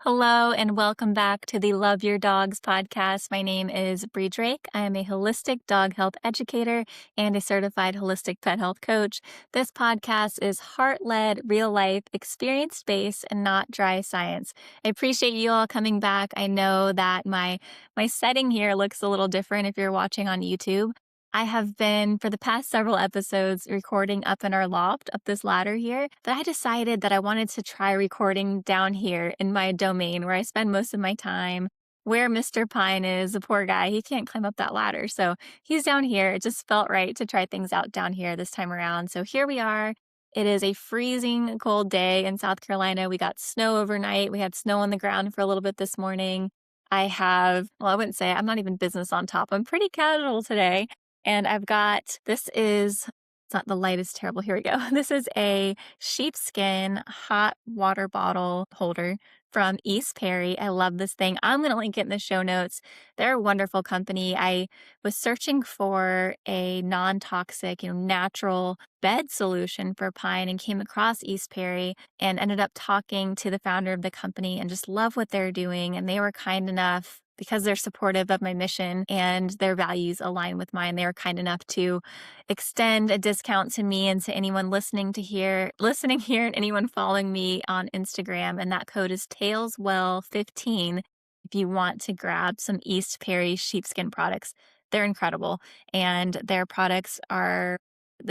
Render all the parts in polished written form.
Hello and welcome back to the Love Your Dogs podcast. My name is Bre Drake. I am a holistic dog health educator and a certified holistic pet health coach. This podcast is heart-led, real-life, experience-based, and not dry science. I appreciate you all coming back. I know that my setting here looks a little different if you're watching on YouTube. I have been, for the past several episodes, recording up in our loft, up this ladder here, but I decided that I wanted to try recording down here in my domain where I spend most of my time, where Mr. Pine is, the poor guy. He can't climb up that ladder. So he's down here. It just felt right to try things out down here this time around. So here we are. It is a freezing cold day in South Carolina. We got snow overnight. We had snow on the ground for a little bit this morning. I wouldn't say I'm not even business on top. I'm pretty casual today. And I've got, it's not the light is terrible. Here we go. This is a sheepskin hot water bottle holder from East Perry. I love this thing. I'm going to link it in the show notes. They're a wonderful company. I was searching for a non-toxic, natural bed solution for Pine and came across East Perry and ended up talking to the founder of the company and just love what they're doing. And they were kind enough, because they're supportive of my mission and their values align with mine, they were kind enough to extend a discount to me and to anyone listening here and anyone following me on Instagram. And that code is TailsWell15 if you want to grab some East Perry sheepskin products. They're incredible. And their products the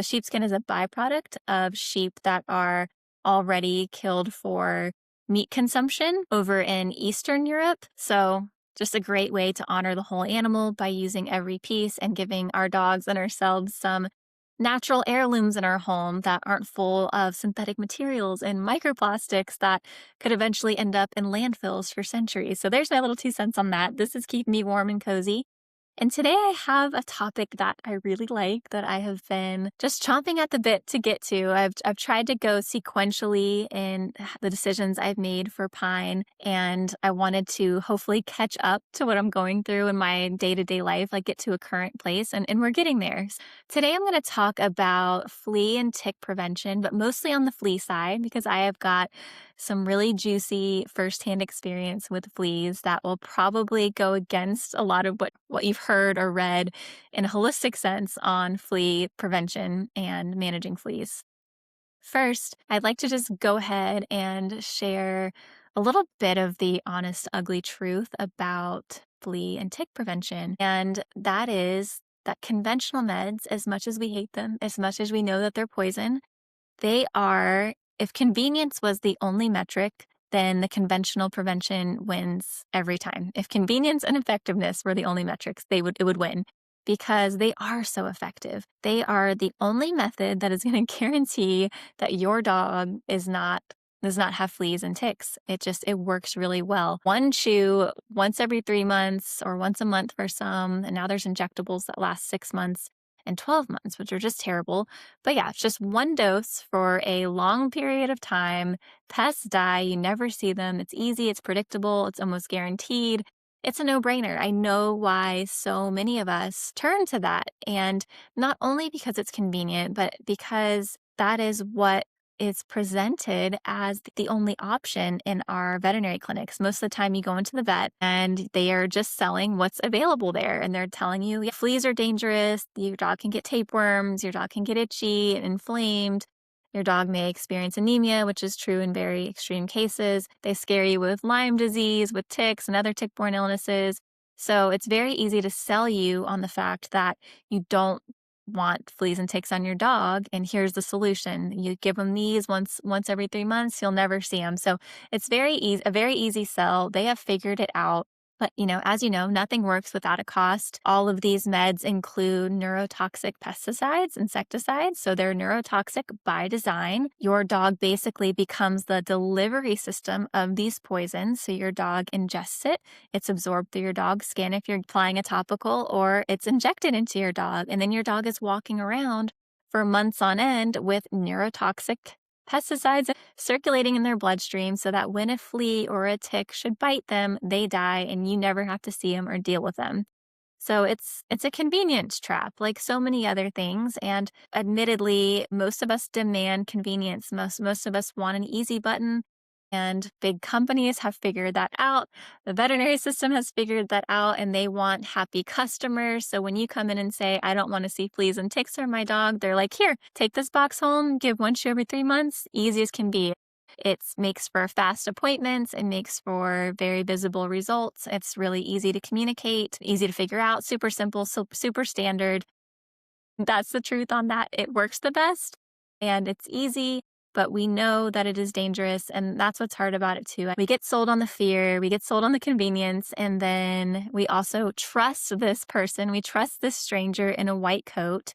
sheepskin is a byproduct of sheep that are already killed for meat consumption over in Eastern Europe. So just a great way to honor the whole animal by using every piece and giving our dogs and ourselves some natural heirlooms in our home that aren't full of synthetic materials and microplastics that could eventually end up in landfills for centuries. So there's my little 2 cents on that. This is keeping me warm and cozy. And today I have a topic that I really like that I have been just chomping at the bit to get to. I've tried to go sequentially in the decisions I've made for Pine, and I wanted to hopefully catch up to what I'm going through in my day-to-day life, like get to a current place, and we're getting there. Today I'm going to talk about flea and tick prevention, but mostly on the flea side because I have got some really juicy firsthand experience with fleas that will probably go against a lot of what you've heard or read in a holistic sense on flea prevention and managing fleas. First, I'd like to just go ahead and share a little bit of the honest, ugly truth about flea and tick prevention. And that is that conventional meds, as much as we hate them, as much as we know that they're poison, if convenience was the only metric, then the conventional prevention wins every time. If convenience and effectiveness were the only metrics, it would win because they are so effective. They are the only method that is going to guarantee that your dog does not have fleas and ticks. It works really well. One chew once every 3 months or once a month for some, and now there's injectables that last 6 months and 12 months, which are just terrible. But yeah, it's just one dose for a long period of time. Pests die, you never see them. It's easy, it's predictable, it's almost guaranteed. It's a no-brainer. I know why so many of us turn to that. And not only because it's convenient, but because that is what is presented as the only option in our veterinary clinics. Most of the time you go into the vet and they are just selling what's available there. And they're telling you, yeah, fleas are dangerous. Your dog can get tapeworms. Your dog can get itchy and inflamed. Your dog may experience anemia, which is true in very extreme cases. They scare you with Lyme disease, with ticks and other tick-borne illnesses. So it's very easy to sell you on the fact that you don't want fleas and ticks on your dog, and here's the solution. You give them these once every 3 months, you'll never see them. So it's a very easy sell. They have figured it out. But, as you know, nothing works without a cost. All of these meds include neurotoxic pesticides, insecticides, so they're neurotoxic by design. Your dog basically becomes the delivery system of these poisons. So your dog ingests it. It's absorbed through your dog's skin if you're applying a topical, or it's injected into your dog. And then your dog is walking around for months on end with neurotoxic pesticides circulating in their bloodstream so that when a flea or a tick should bite them, they die and you never have to see them or deal with them. So it's a convenience trap like so many other things. And admittedly, most of us demand convenience. Most of us want an easy button. And big companies have figured that out. The veterinary system has figured that out, and they want happy customers. So when you come in and say, I don't want to see fleas and ticks on my dog, they're like, here, take this box home, give one chew every 3 months, easy as can be. It makes for fast appointments. It makes for very visible results. It's really easy to communicate, easy to figure out, super simple, so super standard. That's the truth on that. It works the best and it's easy, but we know that it is dangerous. And that's what's hard about it too. We get sold on the fear, we get sold on the convenience, and then we also trust this person. We trust this stranger in a white coat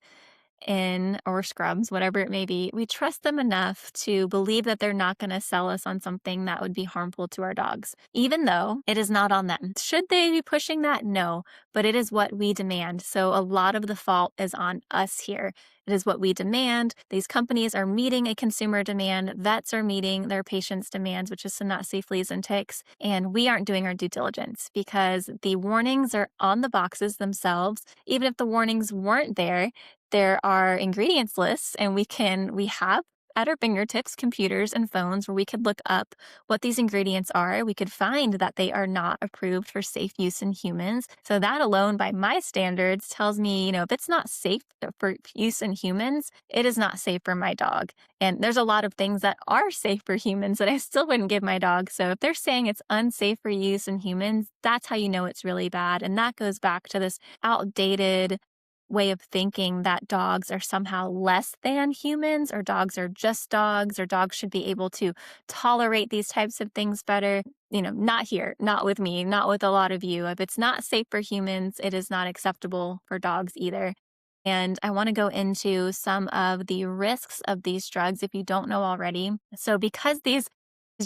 in or scrubs, whatever it may be. We trust them enough to believe that they're not going to sell us on something that would be harmful to our dogs, even though it is not on them. Should they be pushing that? No, but it is what we demand. So a lot of the fault is on us here. It is what we demand. These companies are meeting a consumer demand. Vets are meeting their patients' demands, which is to not see fleas and ticks. And we aren't doing our due diligence because the warnings are on the boxes themselves. Even if the warnings weren't there are ingredients lists, and we have at our fingertips computers and phones where we could look up what these ingredients are. We could find that they are not approved for safe use in humans. So that alone, by my standards, tells me, if it's not safe for use in humans, it is not safe for my dog. And there's a lot of things that are safe for humans that I still wouldn't give my dog. So if they're saying it's unsafe for use in humans, that's how you know it's really bad. And that goes back to this outdated way of thinking that dogs are somehow less than humans, or dogs are just dogs, or dogs should be able to tolerate these types of things better. Not here, not with me, not with a lot of you. If it's not safe for humans, it is not acceptable for dogs either. And I want to go into some of the risks of these drugs if you don't know already. So, because these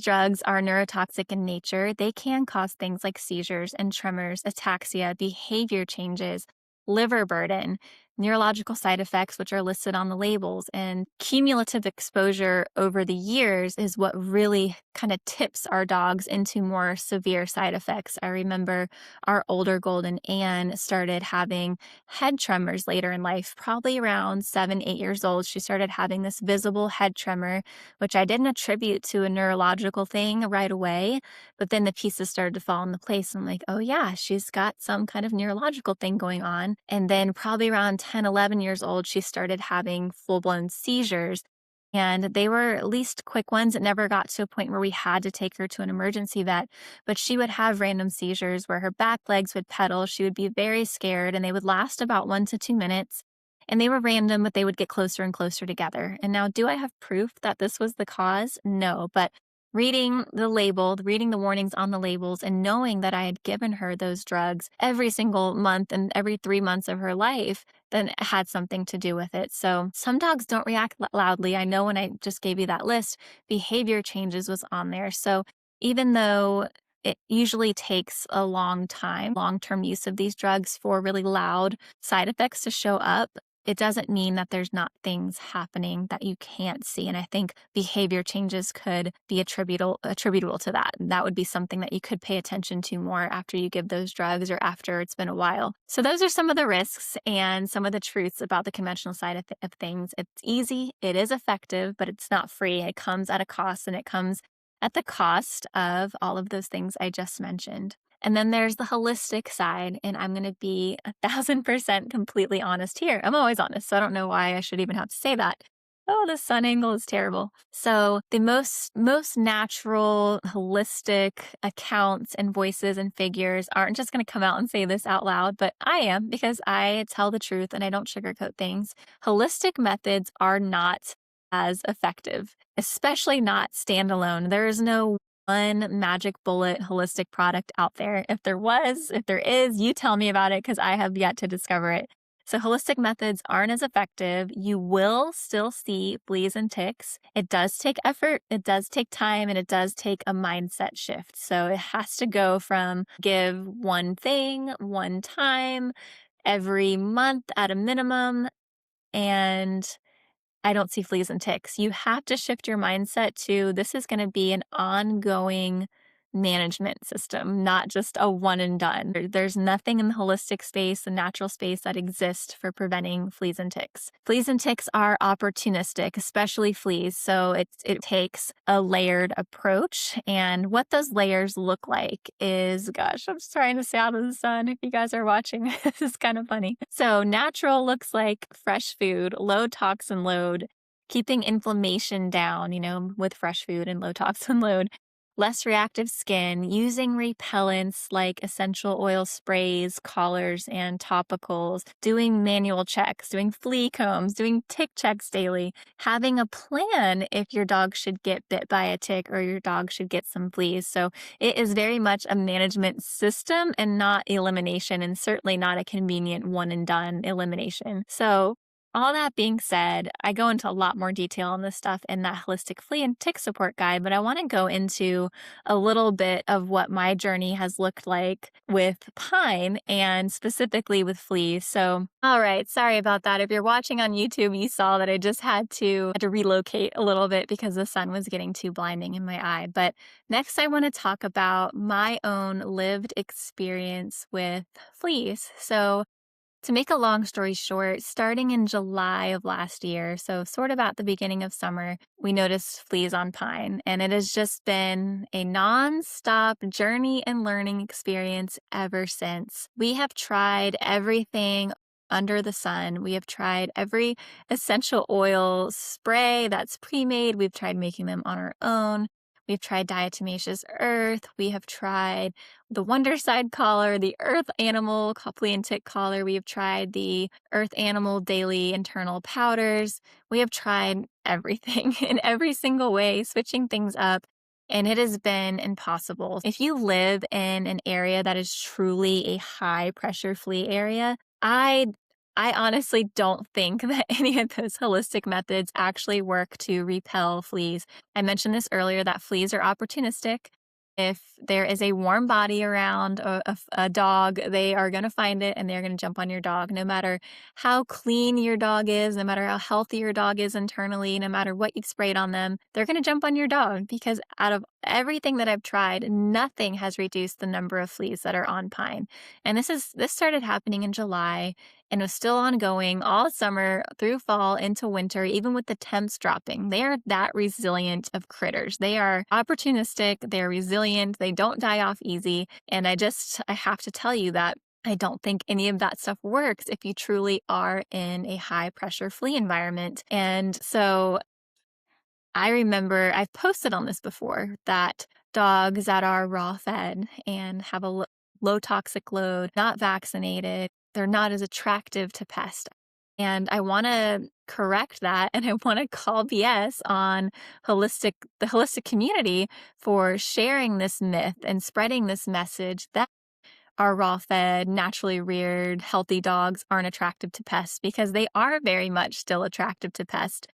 drugs are neurotoxic in nature, they can cause things like seizures and tremors, ataxia, behavior changes, liver burden, neurological side effects, which are listed on the labels, and cumulative exposure over the years is what really kind of tips our dogs into more severe side effects. I remember our older golden Anne started having head tremors later in life, probably around 7, 8 years old. She started having this visible head tremor, which I didn't attribute to a neurological thing right away. But then the pieces started to fall into place. I'm like, oh yeah, she's got some kind of neurological thing going on. And then probably around 10, 11 years old, she started having full-blown seizures. And they were at least quick ones. It never got to a point where we had to take her to an emergency vet, but she would have random seizures where her back legs would pedal. She would be very scared, and they would last about 1 to 2 minutes. And they were random, but they would get closer and closer together. And now, do I have proof that this was the cause? No, but reading the warnings on the labels, and knowing that I had given her those drugs every single month and every 3 months of her life, then it had something to do with it. So some dogs don't react loudly. I know when I just gave you that list, behavior changes was on there. So even though it usually takes a long time, long-term use of these drugs for really loud side effects to show up, it doesn't mean that there's not things happening that you can't see. And I think behavior changes could be attributable to that. That would be something that you could pay attention to more after you give those drugs or after it's been a while. So those are some of the risks and some of the truths about the conventional side of things. It's easy, it is effective, but it's not free. It comes at a cost, and it comes at the cost of all of those things I just mentioned. And then there's the holistic side, and I'm going to be 1,000% completely honest here. I'm always honest, so I don't know why I should even have to say that. Oh, the sun angle is terrible. So the most natural, holistic accounts and voices and figures aren't just going to come out and say this out loud, but I am, because I tell the truth and I don't sugarcoat things. Holistic methods are not as effective, especially not standalone. There is no one magic bullet holistic product out there. If there is, you tell me about it, because I have yet to discover it. So holistic methods aren't as effective. You will still see fleas and ticks. It does take effort, it does take time, and it does take a mindset shift. So it has to go from give one thing, one time, every month at a minimum, and I don't see fleas and ticks. You have to shift your mindset to, this is going to be an ongoing management system, not just a one and done. There's nothing in the holistic space, the natural space that exists for preventing fleas and ticks. Fleas and ticks are opportunistic, especially fleas. So it takes a layered approach. And what those layers look like is, gosh, I'm just trying to stay out of the sun if you guys are watching. This is kind of funny. So natural looks like fresh food, low toxin load, keeping inflammation down, with fresh food and low toxin load, less reactive skin, using repellents like essential oil sprays, collars, and topicals, doing manual checks, doing flea combs, doing tick checks daily, having a plan if your dog should get bit by a tick or your dog should get some fleas. So it is very much a management system and not elimination, and certainly not a convenient one and done elimination. So all that being said, I go into a lot more detail on this stuff in that holistic flea and tick support guide, but I want to go into a little bit of what my journey has looked like with pine and specifically with fleas. So, all right, sorry about that. If you're watching on YouTube, you saw that I just had to relocate a little bit because the sun was getting too blinding in my eye. But next, I want to talk about my own lived experience with fleas. So, to make a long story short, starting in July of last year, so sort of at the beginning of summer, we noticed fleas on pine. And it has just been a nonstop journey and learning experience ever since. We have tried everything under the sun. We have tried every essential oil spray that's pre-made. We've tried making them on our own. We've tried diatomaceous earth. We have tried the Wonderside collar, the Earth Animal flea and tick collar. We have tried the Earth Animal daily internal powders. We have tried everything in every single way, switching things up. And it has been impossible. If you live in an area that is truly a high pressure flea area, I honestly don't think that any of those holistic methods actually work to repel fleas. I mentioned this earlier that fleas are opportunistic. If there is a warm body around a dog, they are going to find it and they're going to jump on your dog. No matter how clean your dog is, no matter how healthy your dog is internally, no matter what you've sprayed on them, they're going to jump on your dog because out of everything that I've tried, nothing has reduced the number of fleas that are on pine. And this started happening in July and was still ongoing all summer through fall into winter, even with the temps dropping. They are that resilient of critters. They are opportunistic, they're resilient, they don't die off easy. And I have to tell you that I don't think any of that stuff works if you truly are in a high pressure flea environment. And so I remember I've posted on this before that dogs that are raw fed and have a low toxic load, not vaccinated, they're not as attractive to pests. And I want to correct that and I want to call BS on the holistic community for sharing this myth and spreading this message that our raw fed, naturally reared, healthy dogs aren't attractive to pests because they are very much still attractive to pests.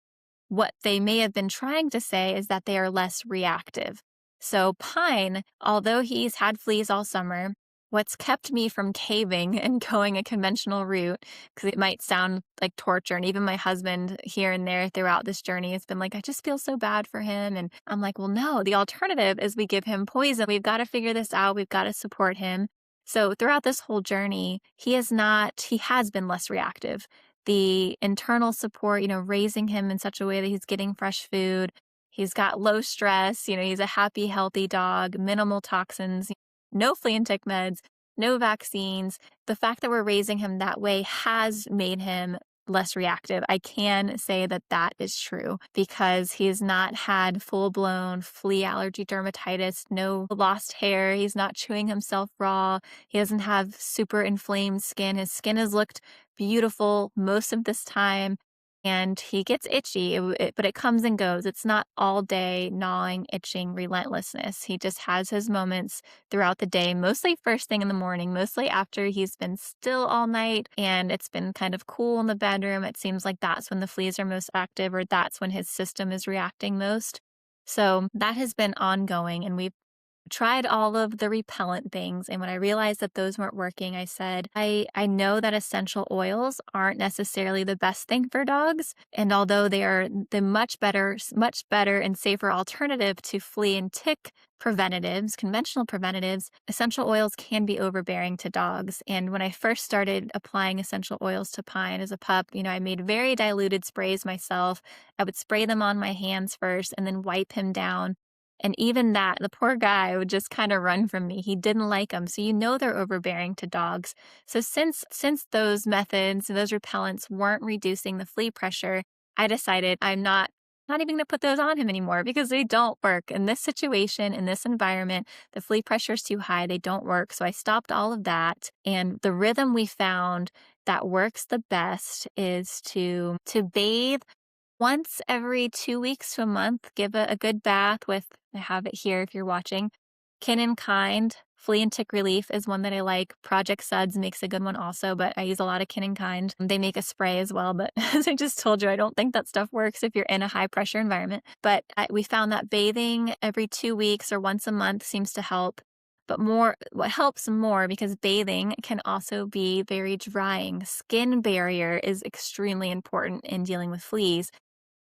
What they may have been trying to say is that they are less reactive. So pine, although he's had fleas all summer, what's kept me from caving and going a conventional route, because it might sound like torture, and even my husband here and there throughout this journey has been like, I just feel so bad for him. And I'm like, well, no, the alternative is we give him poison. We've got to figure this out. We've got to support him. So throughout this whole journey, he has been less reactive. The internal support, raising him in such a way that he's getting fresh food. He's got low stress, he's a happy, healthy dog, minimal toxins, no flea and tick meds, no vaccines. The fact that we're raising him that way has made him less reactive. I can say that that is true because he's not had full-blown flea allergy dermatitis, no lost hair. He's not chewing himself raw. He doesn't have super inflamed skin. His skin has looked beautiful most of this time. And he gets itchy, but it comes and goes. It's not all day gnawing, itching, relentlessness. He just has his moments throughout the day, mostly first thing in the morning, mostly after he's been still all night and it's been kind of cool in the bedroom. It seems like that's when the fleas are most active or that's when his system is reacting most. So that has been ongoing and we've Tried all of the repellent things, and when I realized that those weren't working, I said, I know that essential oils aren't necessarily the best thing for dogs, and although they are the much better and safer alternative to flea and tick preventatives, conventional preventatives, essential oils can be overbearing to dogs. And when I first started applying essential oils to Pine as a pup, I made very diluted sprays myself. I would spray them on my hands first and then wipe him down, and even that, the poor guy would just kind of run from me. He didn't like them. So they're overbearing to dogs. So since those methods, those repellents weren't reducing the flea pressure, I decided I'm not even going to put those on him anymore because they don't work. In this situation, in this environment, the flea pressure is too high. They don't work. So I stopped all of that. And the rhythm we found that works the best is to bathe once every 2 weeks to a month. Give a good bath with, I have it here if you're watching, Kin and Kind. Flea and Tick Relief is one that I like. Project Suds makes a good one also, but I use a lot of Kin and Kind. They make a spray as well, but as I just told you, I don't think that stuff works if you're in a high pressure environment. But we found that bathing every 2 weeks or once a month seems to help. But what helps more, because bathing can also be very drying. Skin barrier is extremely important in dealing with fleas.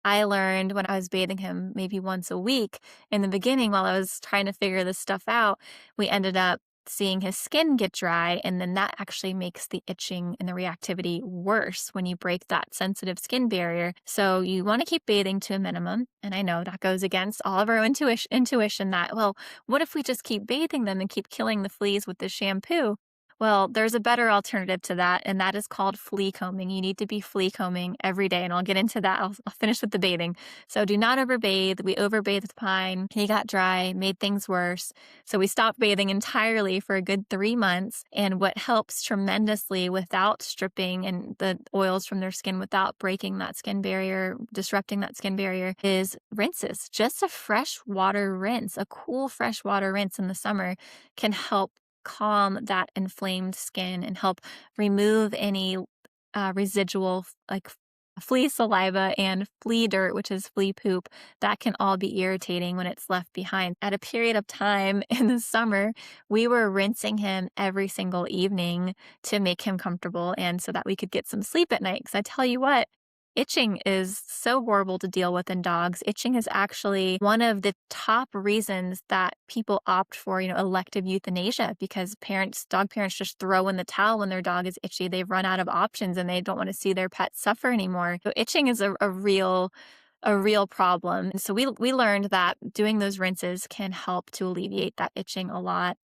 I learned when I was bathing him maybe once a week in the beginning while I was trying to figure this stuff out, we ended up seeing his skin get dry. And then that actually makes the itching and the reactivity worse when you break that sensitive skin barrier. So you want to keep bathing to a minimum. And I know that goes against all of our intuition that, well, what if we just keep bathing them and keep killing the fleas with the shampoo? Well, there's a better alternative to that, and that is called flea combing. You need to be flea combing every day, and I'll get into that. I'll finish with the bathing. So do not overbathe. We overbathed with Pine. He got dry, made things worse. So we stopped bathing entirely for a good 3 months. And what helps tremendously without stripping and the oils from their skin, without breaking that skin barrier, disrupting that skin barrier, is rinses. Just a fresh water rinse, a cool fresh water rinse in the summer can help calm that inflamed skin and help remove any residual flea saliva and flea dirt, which is flea poop, that can all be irritating when it's left behind. At a period of time in the summer, we were rinsing him every single evening to make him comfortable and so that we could get some sleep at night. Because I tell you what, itching is so horrible to deal with in dogs. Itching is actually one of the top reasons that people opt for, elective euthanasia, because dog parents just throw in the towel when their dog is itchy. They've run out of options and they don't want to see their pet suffer anymore. So itching is a real problem. And so we learned that doing those rinses can help to alleviate that itching a lot.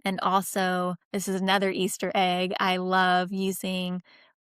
And also, this is another Easter egg. I love using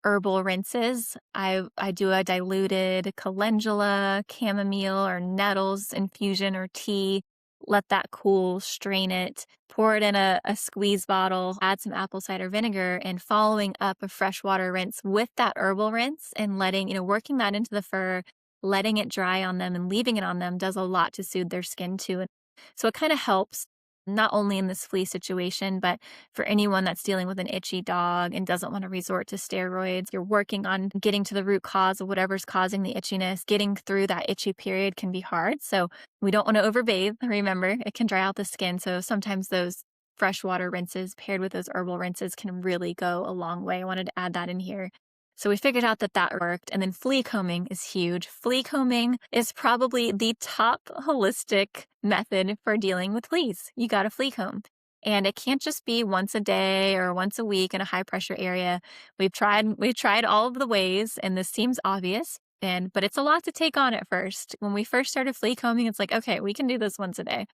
herbal rinses. I do a diluted calendula, chamomile, or nettles infusion or tea. Let that cool, strain it, pour it in a squeeze bottle, add some apple cider vinegar, and following up a freshwater rinse with that herbal rinse and working that into the fur, letting it dry on them and leaving it on them does a lot to soothe their skin too. And so it kind of helps not only in this flea situation, but for anyone that's dealing with an itchy dog and doesn't want to resort to steroids. You're working on getting to the root cause of whatever's causing the itchiness. Getting through that itchy period can be hard. So we don't want to overbathe. Remember, it can dry out the skin. So sometimes those freshwater rinses paired with those herbal rinses can really go a long way. I wanted to add that in here. So we figured out that worked. And then flea combing is huge. Flea combing is probably the top holistic method for dealing with fleas. You got a flea comb. And it can't just be once a day or once a week in a high pressure area. We've tried all of the ways, and this seems obvious. But it's a lot to take on at first. When we first started flea combing, it's like, okay, we can do this once a day.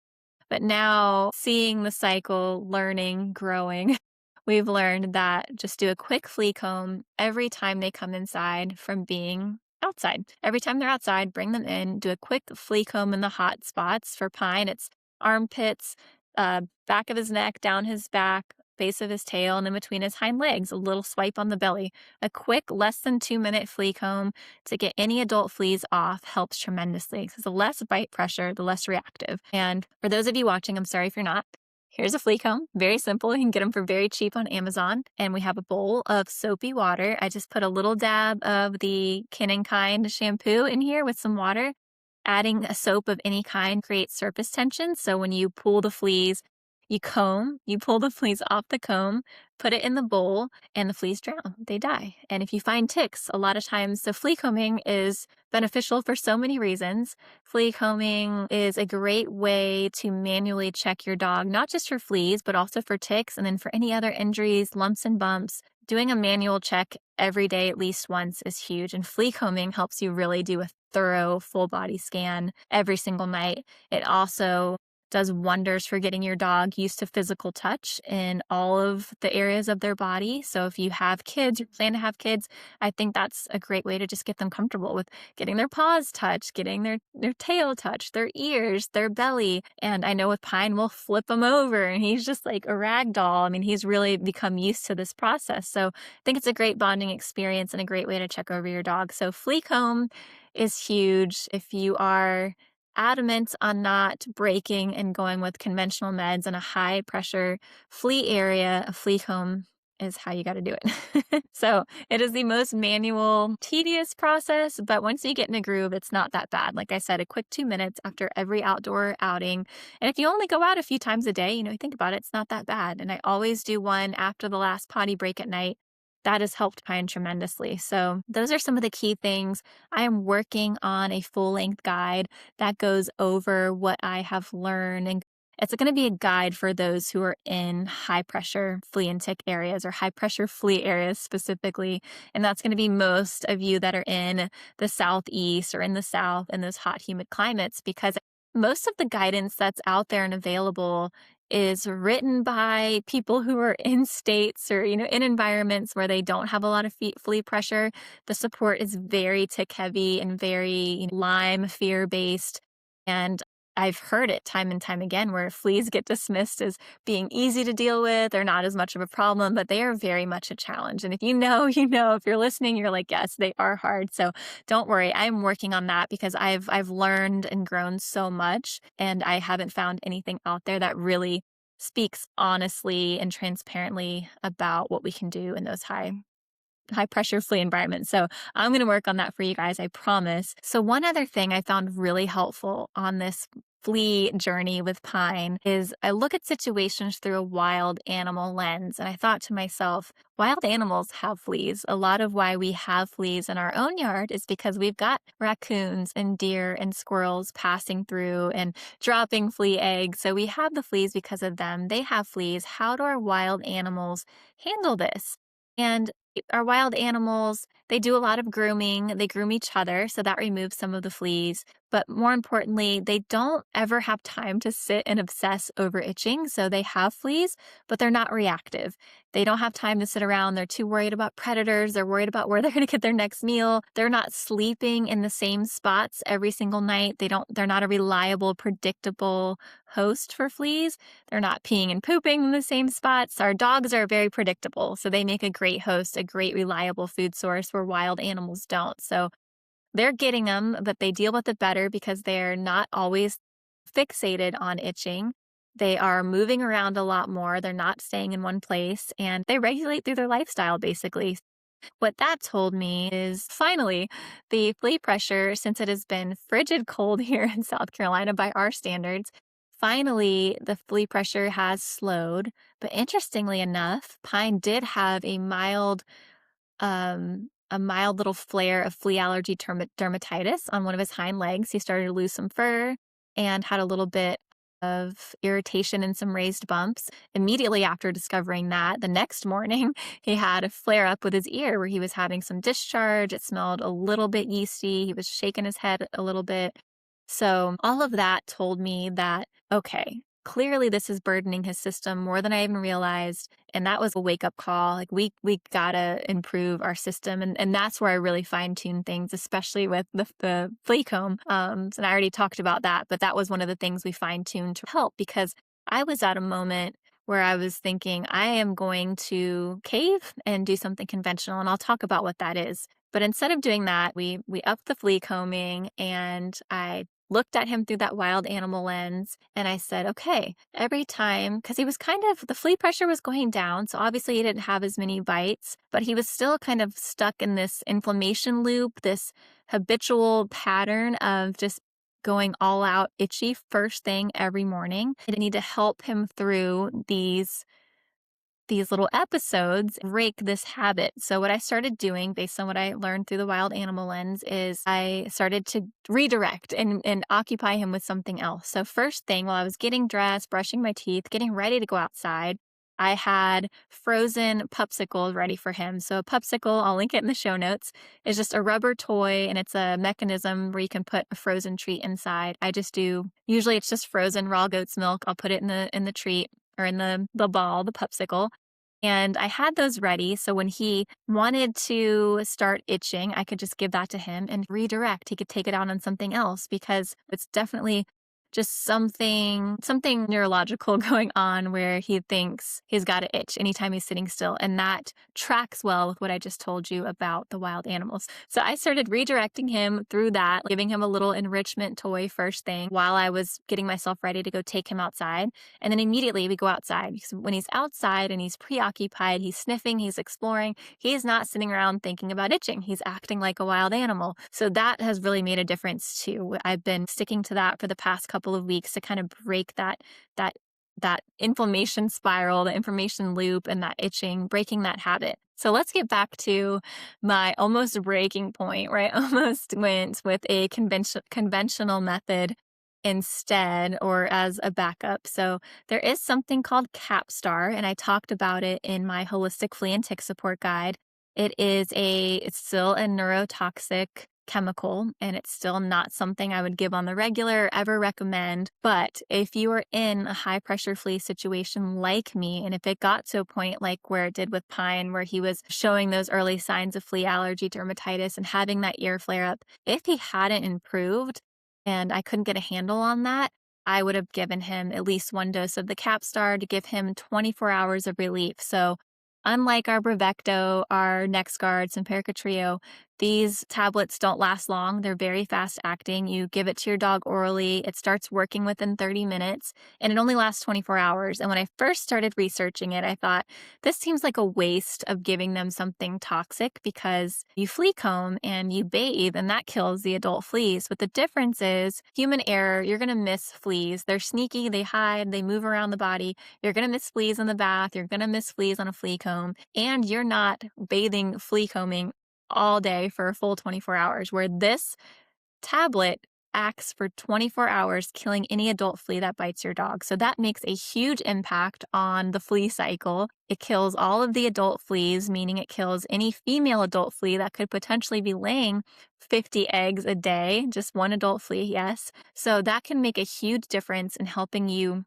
But now seeing the cycle, learning, growing, we've learned that just do a quick flea comb every time they come inside from being outside. Every time they're outside, bring them in, do a quick flea comb in the hot spots. For Pine, it's armpits, back of his neck, down his back, base of his tail, and in between his hind legs, a little swipe on the belly. A quick, less than 2-minute flea comb to get any adult fleas off helps tremendously, because the less bite pressure, the less reactive. And for those of you watching, I'm sorry if you're not, here's a flea comb. Very simple. You can get them for very cheap on Amazon. And we have a bowl of soapy water. I just put a little dab of the Kin and Kind shampoo in here with some water. Adding a soap of any kind creates surface tension. So when you pull the fleas, You comb, you pull the fleas off the comb, put it in the bowl, and the fleas drown. They die. And if you find ticks, a lot of times, so flea combing is beneficial for so many reasons. Flea combing is a great way to manually check your dog, not just for fleas, but also for ticks, and then for any other injuries, lumps and bumps. Doing a manual check every day at least once is huge, and flea combing helps you really do a thorough full body scan every single night. It also does wonders for getting your dog used to physical touch in all of the areas of their body. So if you have kids or plan to have kids, I think that's a great way to just get them comfortable with getting their paws touched, getting their tail touched, their ears, their belly. And I know with Pine, we'll flip him over and he's just like a rag doll. I mean, he's really become used to this process. So I think it's a great bonding experience and a great way to check over your dog. So flea comb is huge. If you are adamant on not breaking and going with conventional meds in a high pressure flea area, a flea comb is how you got to do it. So it is the most manual, tedious process, but once you get in a groove, it's not that bad. Like I said, a quick 2 minutes after every outdoor outing. And if you only go out a few times a day, think about it, it's not that bad. And I always do one after the last potty break at night. That has helped Pine tremendously. So those are some of the key things. I am working on a full-length guide that goes over what I have learned. And it's going to be a guide for those who are in high-pressure flea and tick areas or high-pressure flea areas specifically. And that's going to be most of you that are in the Southeast or in the South in those hot, humid climates, because most of the guidance that's out there and available is written by people who are in states or, in environments where they don't have a lot of flea pressure. The support is very tick heavy and very Lyme fear based. And I've heard it time and time again where fleas get dismissed as being easy to deal with. They're not as much of a problem, but they are very much a challenge. And if you know, if you're listening, you're like, yes, they are hard. So don't worry. I'm working on that because I've learned and grown so much, and I haven't found anything out there that really speaks honestly and transparently about what we can do in those high pressure flea environment. So I'm going to work on that for you guys, I promise. So one other thing I found really helpful on this flea journey with Pine is I look at situations through a wild animal lens. And I thought to myself, wild animals have fleas. A lot of why we have fleas in our own yard is because we've got raccoons and deer and squirrels passing through and dropping flea eggs. So we have the fleas because of them. They have fleas. How do our wild animals handle this? And our wild animals, they do a lot of grooming. They groom each other, so that removes some of the fleas. But more importantly, they don't ever have time to sit and obsess over itching. So they have fleas, but they're not reactive. They don't have time to sit around. They're too worried about predators. They're worried about where they're going to get their next meal. They're not sleeping in the same spots every single night. They're not a reliable, predictable host for fleas. They're not peeing and pooping in the same spots. Our dogs are very predictable. So they make a great host, a great reliable food source where wild animals don't. So they're getting them, but they deal with it better because they're not always fixated on itching. They are moving around a lot more. They're not staying in one place, and they regulate through their lifestyle, basically. What that told me is finally the flea pressure, since it has been frigid cold here in South Carolina by our standards, finally the flea pressure has slowed. But interestingly enough, Pine did have a mild little flare of flea allergy dermatitis on one of his hind legs. He started to lose some fur and had a little bit of irritation and some raised bumps. Immediately after discovering that, the next morning, he had a flare up with his ear where he was having some discharge. It smelled a little bit yeasty. He was shaking his head a little bit. So all of that told me that, okay, clearly this is burdening his system more than I even realized. And that was a wake-up call. Like we gotta improve our system. And that's where I really fine-tune things, especially with the flea comb. And I already talked about that, but that was one of the things we fine-tuned to help, because I was at a moment where I was thinking, I am going to cave and do something conventional. And I'll talk about what that is. But instead of doing that, we upped the flea combing, and I looked at him through that wild animal lens, and I said, okay, every time, because he was the flea pressure was going down, so obviously he didn't have as many bites, but he was still kind of stuck in this inflammation loop, this habitual pattern of just going all out itchy first thing every morning. I need to help him through these little episodes break this habit. So what I started doing based on what I learned through the wild animal lens is I started to redirect and occupy him with something else. So first thing, while I was getting dressed, brushing my teeth, getting ready to go outside, I had frozen popsicles ready for him. So a popsicle, I'll link it in the show notes, is just a rubber toy and it's a mechanism where you can put a frozen treat inside. I just do, usually it's just frozen raw goat's milk. I'll put it in the treat or in the ball, the popsicle. And I had those ready. So when he wanted to start itching, I could just give that to him and redirect. He could take it out on something else because it's definitely just something neurological going on where he thinks he's got to itch anytime he's sitting still. And that tracks well with what I just told you about the wild animals. So I started redirecting him through that, giving him a little enrichment toy first thing while I was getting myself ready to go take him outside. And then immediately we go outside because when he's outside and he's preoccupied, he's sniffing, he's exploring, he's not sitting around thinking about itching. He's acting like a wild animal. So that has really made a difference too. I've been sticking to that for the past couple of weeks to kind of break that inflammation spiral, the inflammation loop, and that itching, breaking that habit. So let's get back to my almost breaking point, where I almost went with a conventional method instead, or as a backup. So there is something called Capstar, and I talked about it in my holistic flea and tick support guide. It's still a neurotoxic chemical, and it's still not something I would give on the regular, ever recommend. But if you are in a high pressure flea situation like me, and if it got to a point like where it did with Pine, where he was showing those early signs of flea allergy, dermatitis, and having that ear flare up, if he hadn't improved and I couldn't get a handle on that, I would have given him at least one dose of the Capstar to give him 24 hours of relief. So unlike our Brevecto, our NexGard, Simparica Trio, these tablets don't last long. They're very fast acting. You give it to your dog orally. It starts working within 30 minutes and it only lasts 24 hours. And when I first started researching it, I thought this seems like a waste of giving them something toxic because you flea comb and you bathe and that kills the adult fleas. But the difference is human error. You're going to miss fleas. They're sneaky. They hide. They move around the body. You're going to miss fleas in the bath. You're going to miss fleas on a flea comb. And you're not bathing, flea combing all day for a full 24 hours, where this tablet acts for 24 hours, killing any adult flea that bites your dog. So that makes a huge impact on the flea cycle. It kills all of the adult fleas, meaning it kills any female adult flea that could potentially be laying 50 eggs a day, just one adult flea, yes. So that can make a huge difference in helping you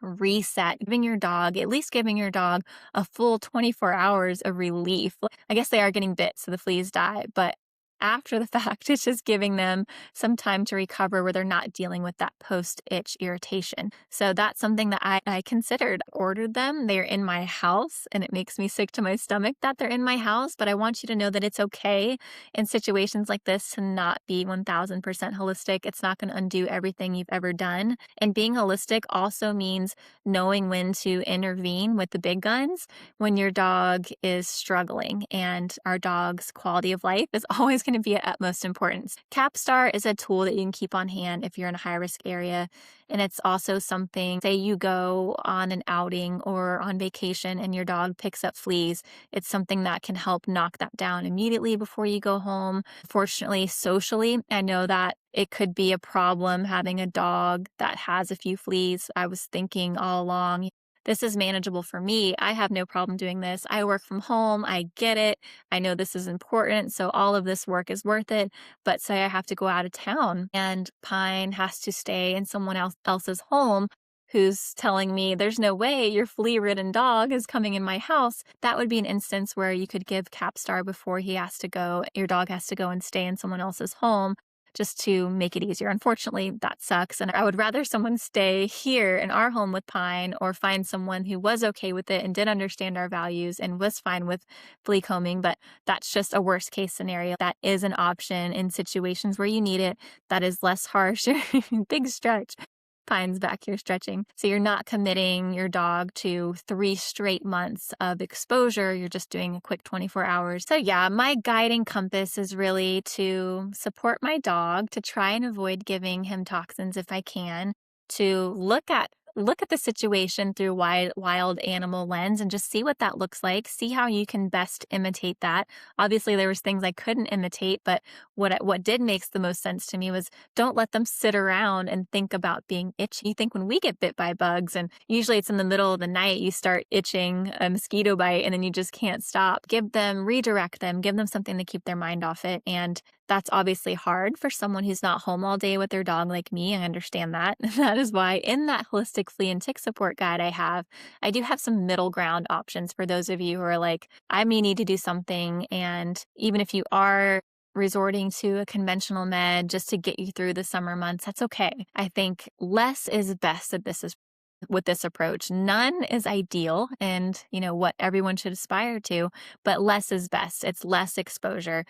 reset, at least giving your dog a full 24 hours of relief. I guess they are getting bit, so the fleas die, but after the fact, it's just giving them some time to recover where they're not dealing with that post-itch irritation. So that's something that I considered. Ordered them. They're in my house, and it makes me sick to my stomach that they're in my house, but I want you to know that it's okay in situations like this to not be 1000% holistic. It's not going to undo everything you've ever done. And being holistic also means knowing when to intervene with the big guns when your dog is struggling, and our dog's quality of life is always going to be of utmost importance. Capstar is a tool that you can keep on hand if you're in a high risk area. And it's also something, say you go on an outing or on vacation and your dog picks up fleas, it's something that can help knock that down immediately before you go home. Fortunately, socially, I know that it could be a problem having a dog that has a few fleas. I was thinking all along, this is manageable for me. I have no problem doing this. I work from home. I get it. I know this is important. So all of this work is worth it. But say I have to go out of town and Pine has to stay in someone else's home who's telling me there's no way your flea-ridden dog is coming in my house. That would be an instance where you could give Capstar before your dog has to go and stay in someone else's home, just to make it easier. Unfortunately, that sucks. And I would rather someone stay here in our home with Pine or find someone who was okay with it and did understand our values and was fine with flea combing. But that's just a worst case scenario. That is an option in situations where you need it. That is less harsh. Big stretch. Pine's back here stretching. So you're not committing your dog to 3 straight months of exposure. You're just doing a quick 24 hours. So yeah, my guiding compass is really to support my dog, to try and avoid giving him toxins if I can, to look at the situation through wild animal lens and just see what that looks like, see how you can best imitate that. Obviously there was things I couldn't imitate, but what did makes the most sense to me was don't let them sit around and think about being itchy. You think when we get bit by bugs, and usually it's in the middle of the night, you start itching a mosquito bite and then you just can't stop. Redirect them, give them something to keep their mind off it. And that's obviously hard for someone who's not home all day with their dog like me. I understand that. That is why in that holistic flea and tick support guide I do have some middle ground options for those of you who are like, I may need to do something. And even if you are resorting to a conventional med just to get you through the summer months, that's okay. I think less is best with this approach. None is ideal and, what everyone should aspire to, but less is best. It's less exposure.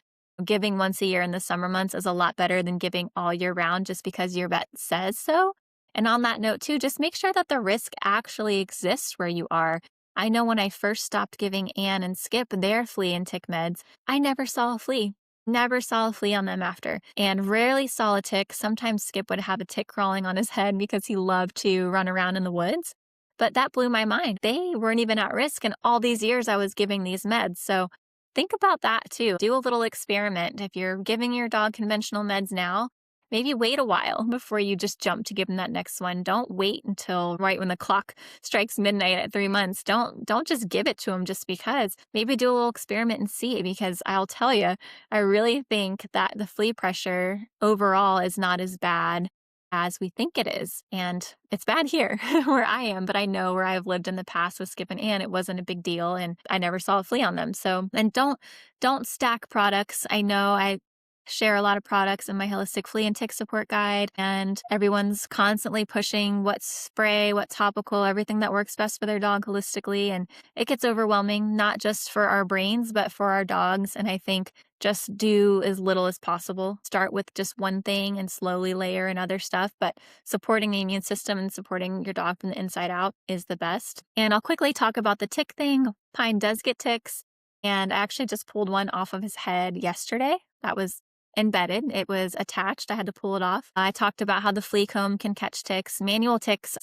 Giving once a year in the summer months is a lot better than giving all year round just because your vet says so. And on that note too, just make sure that the risk actually exists where you are. I know when I first stopped giving Anne and Skip their flea and tick meds, I never saw a flea. Never saw a flea on them after, and rarely saw a tick. Sometimes Skip would have a tick crawling on his head because he loved to run around in the woods. But that blew my mind. They weren't even at risk, and all these years I was giving these meds. So think about that too. Do a little experiment. If you're giving your dog conventional meds now, maybe wait a while before you just jump to give them that next one. Don't wait until right when the clock strikes midnight at 3 months. Don't just give it to them just because. Maybe do a little experiment and see, because I'll tell you, I really think that the flea pressure overall is not as bad as we think it is. And it's bad here where I am, but I know where I've lived in the past with Skip and Ann, it wasn't a big deal and I never saw a flea on them. So, and don't stack products. I know I share a lot of products in my holistic flea and tick support guide, and everyone's constantly pushing what spray, what topical, everything that works best for their dog holistically. And it gets overwhelming, not just for our brains, but for our dogs. And I think just do as little as possible. Start with just one thing and slowly layer in other stuff. But supporting the immune system and supporting your dog from the inside out is the best. And I'll quickly talk about the tick thing. Pine does get ticks. And I actually just pulled one off of his head yesterday. That was embedded. It was attached. I had to pull it off. I talked about how the flea comb can catch ticks. Manual checks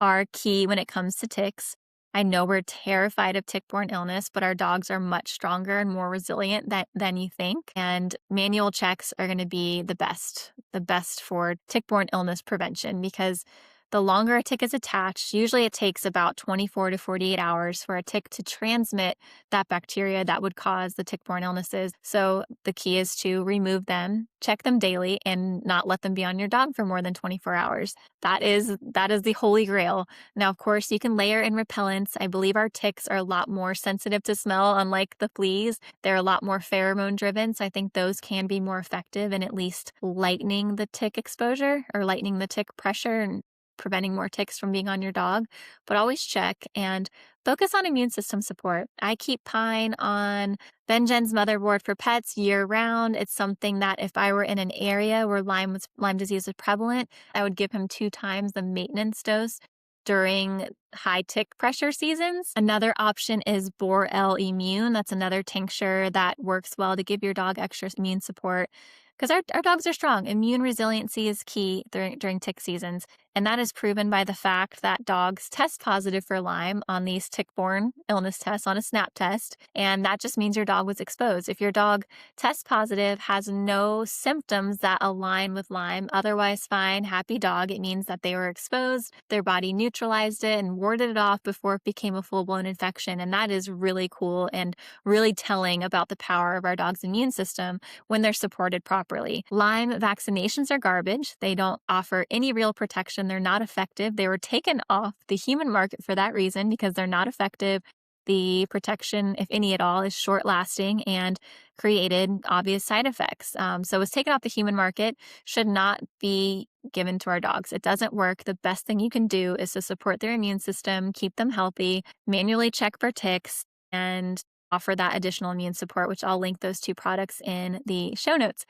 are key when it comes to ticks. I know we're terrified of tick-borne illness, but our dogs are much stronger and more resilient than you think. And manual checks are going to be the best for tick-borne illness prevention, because the longer a tick is attached, usually it takes about 24 to 48 hours for a tick to transmit that bacteria that would cause the tick-borne illnesses. So the key is to remove them, check them daily, and not let them be on your dog for more than 24 hours. That is the holy grail. Now, of course, you can layer in repellents. I believe our ticks are a lot more sensitive to smell, unlike the fleas. They're a lot more pheromone driven. So I think those can be more effective in at least lightening the tick exposure or lightening the tick pressure and preventing more ticks from being on your dog. But always check and focus on immune system support. I keep Pine on Benjen's motherboard for pets year round. It's something that if I were in an area where Lyme disease was prevalent, I would give him 2 times the maintenance dose during high tick pressure seasons. Another option is Bor-L Immune. That's another tincture that works well to give your dog extra immune support, because our dogs are strong. Immune resiliency is key during tick seasons. And that is proven by the fact that dogs test positive for Lyme on these tick-borne illness tests on a SNAP test. And that just means your dog was exposed. If your dog tests positive, has no symptoms that align with Lyme, otherwise fine, happy dog, it means that they were exposed, their body neutralized it and warded it off before it became a full-blown infection. And that is really cool and really telling about the power of our dog's immune system when they're supported properly. Lyme vaccinations are garbage. They don't offer any real protection. They're not effective. They were taken off the human market for that reason, because they're not effective. The protection, if any at all, is short lasting and created obvious side effects. So it was taken off the human market, should not be given to our dogs. It doesn't work. The best thing you can do is to support their immune system, keep them healthy, manually check for ticks, and offer that additional immune support, which I'll link those 2 products in the show notes.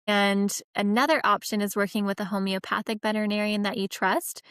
And another option is working with a homeopathic veterinarian that you trust.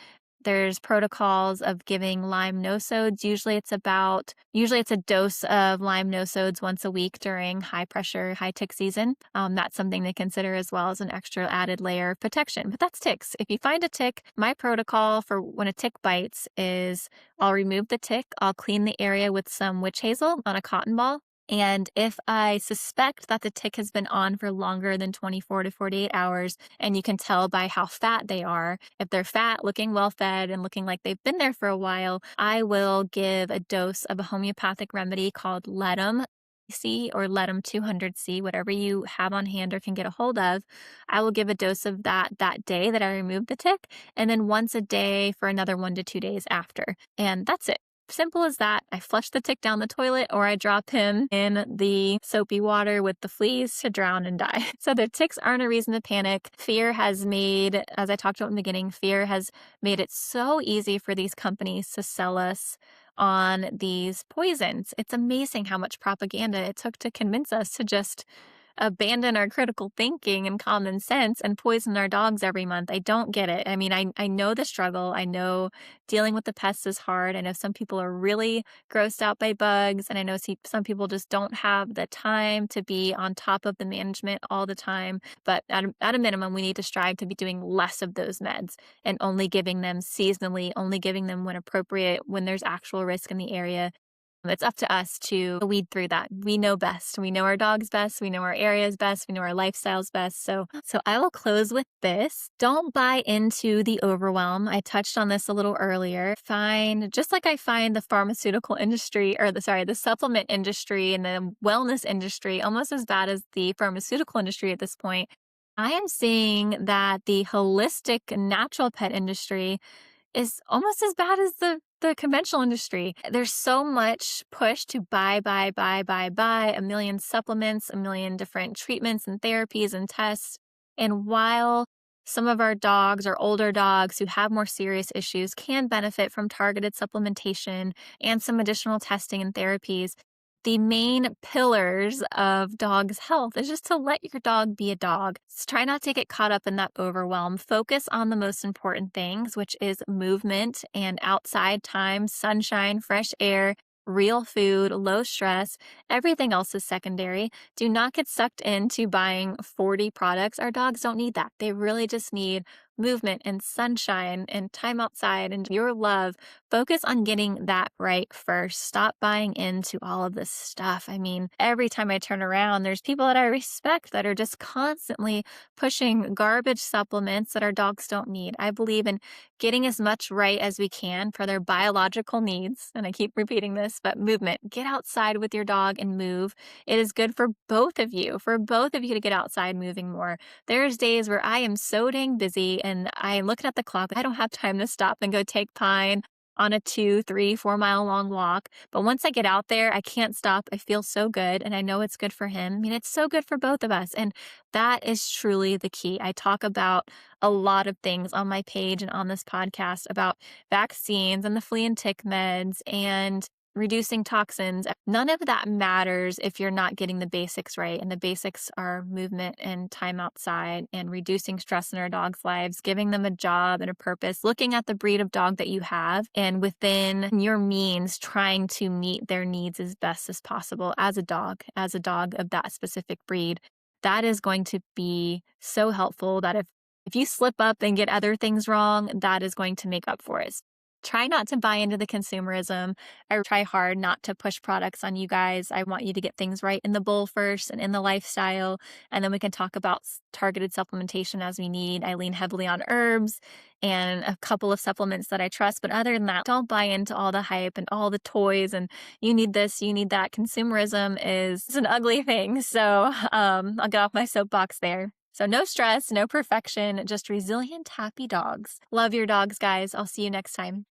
There's protocols of giving Lyme nosodes. Usually it's a dose of Lyme nosodes once a week during high pressure, high tick season. That's something to consider as well as an extra added layer of protection. But that's ticks. If you find a tick, my protocol for when a tick bites is I'll remove the tick, I'll clean the area with some witch hazel on a cotton ball. And if I suspect that the tick has been on for longer than 24 to 48 hours, and you can tell by how fat they are, if they're fat, looking well fed, and looking like they've been there for a while, I will give a dose of a homeopathic remedy called Letum C or Letum 200C, whatever you have on hand or can get a hold of. I will give a dose of that day that I remove the tick, and then once a day for another 1 to 2 days after. And that's it. Simple as that. I flush the tick down the toilet or I drop him in the soapy water with the fleas to drown and die. So the ticks aren't a reason to panic. Fear has made, as I talked about in the beginning, fear has made it so easy for these companies to sell us on these poisons. It's amazing how much propaganda it took to convince us to just abandon our critical thinking and common sense and poison our dogs every month. I don't get it. I mean, I know the struggle. I know dealing with the pests is hard. I know some people are really grossed out by bugs, and I know some people just don't have the time to be on top of the management all the time. But at a minimum, we need to strive to be doing less of those meds and only giving them seasonally, only giving them when appropriate, when there's actual risk in the area. It's up to us to weed through that. We know best. We know our dogs best. We know our areas best. We know our lifestyles best. So I will close with this. Don't buy into the overwhelm. I touched on this a little earlier. Just like I find the pharmaceutical industry the supplement industry and the wellness industry almost as bad as the pharmaceutical industry at this point. I am seeing that the holistic natural pet industry is almost as bad as the conventional industry. There's so much push to buy a million supplements, a million different treatments and therapies and tests. And while some of our dogs or older dogs who have more serious issues can benefit from targeted supplementation and some additional testing and therapies, the main pillars of dogs' health is just to let your dog be a dog. Try not to get caught up in that overwhelm. Focus on the most important things, which is movement and outside time, sunshine, fresh air, real food, low stress. Everything else is secondary. Do not get sucked into buying 40 products. Our dogs don't need that. They really just need movement and sunshine and time outside and your love. Focus on getting that right first. Stop buying into all of this stuff. I mean, every time I turn around, there's people that I respect that are just constantly pushing garbage supplements that our dogs don't need. I believe in getting as much right as we can for their biological needs. And I keep repeating this, but movement. Get outside with your dog and move. It is good for both of you to get outside moving more. There's days where I am so dang busy and I'm looking at the clock. I don't have time to stop and go take Pine on a 2, 3, 4 mile long walk. But once I get out there, I can't stop. I feel so good. And I know it's good for him. I mean, it's so good for both of us. And that is truly the key. I talk about a lot of things on my page and on this podcast about vaccines and the flea and tick meds and reducing toxins. None of that matters if you're not getting the basics right. And the basics are movement and time outside and reducing stress in our dogs' lives, giving them a job and a purpose, looking at the breed of dog that you have, and within your means, trying to meet their needs as best as possible as a dog of that specific breed. That is going to be so helpful that if you slip up and get other things wrong, that is going to make up for it. Try not to buy into the consumerism. I try hard not to push products on you guys. I want you to get things right in the bowl first and in the lifestyle, and then we can talk about targeted supplementation as we need. I lean heavily on herbs and a couple of supplements that I trust, but other than that, don't buy into all the hype and all the toys and you need this, you need that. Consumerism is an ugly thing. So I'll get off my soapbox there. So no stress, no perfection, just resilient, happy dogs. Love your dogs, guys. I'll see you next time.